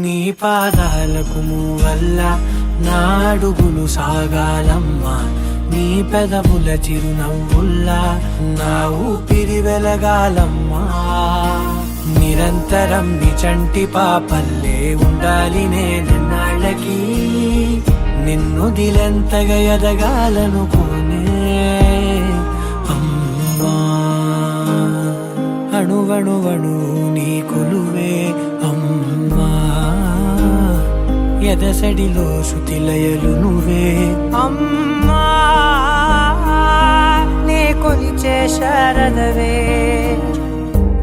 నీ పాదాలకు మూవల్ల నా అడుగులు సాగాలమ్మా, నీ పెదవుల చిరునవ్వుల్లా నా ఊపిరి వెలగాలమ్మా. నిరంతరం నీ చంటి పాపల్లే ఉండాలి నేనెన్నాళ్ళకి, నిన్ను దిలెంతగా ఎదగాలనుకోనే అమ్మా. అణువణువణు నీ కొలువే అమ్మా, ఎదసడిలో శృతిలయలు నువ్వే అమ్మా. నే కొలిచే శారదవే,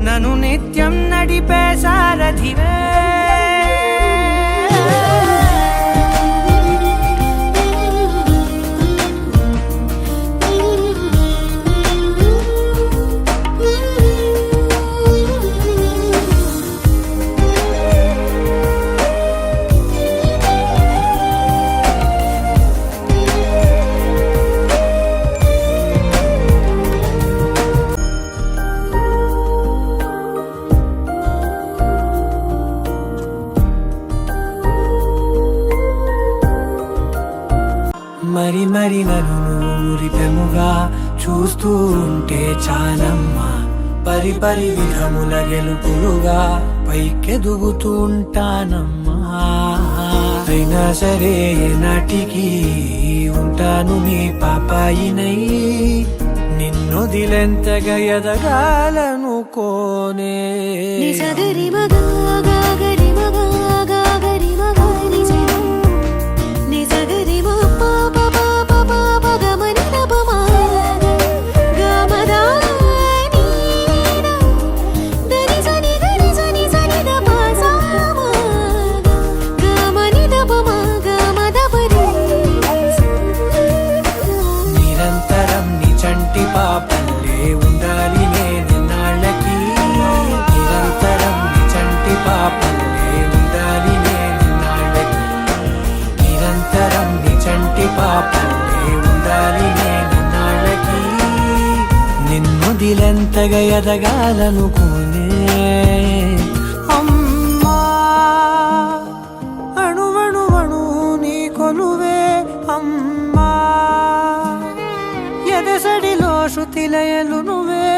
నన్ను నిత్యం నడిపే సారథివే. మరి మరి నన్ను ఊరిపెముగా చూస్తూ ఉంటే చాలమ్మా, పరి పరి విధముల గెలుపులుగా పైకెదుగుతూ ఉంటానమ్మా. అయినా సరే నాటికి ఉంటాను నీ పాపాయినై, నిన్ను దిలెంతగా ఎదగాలనుకోనే. నిరంతరం నీ చంటి పాపల్లే ఉండాలి నేనెన్నాళ్ళకి, నిరంతరం నీ చంటి పాపల్లే ఉండాలి నేనెన్నాళ్ళకి, నిరంతరం నీ చంటి పాపల్లే ఉండాలి నేనెన్నాళ్ళకి, నిన్ను దిలెంతగా ఎదగాలనుకోనే అమ్మా. అణువణువణు నీ కొలువే అమ్మా, ఎదసడిలో శృతిలయలు నువ్వే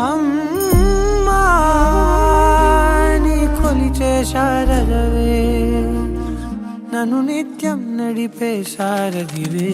అమ్మా. నీ కొలిచే శారదవే, నన్ను నిత్యం నడిపే సారథివే.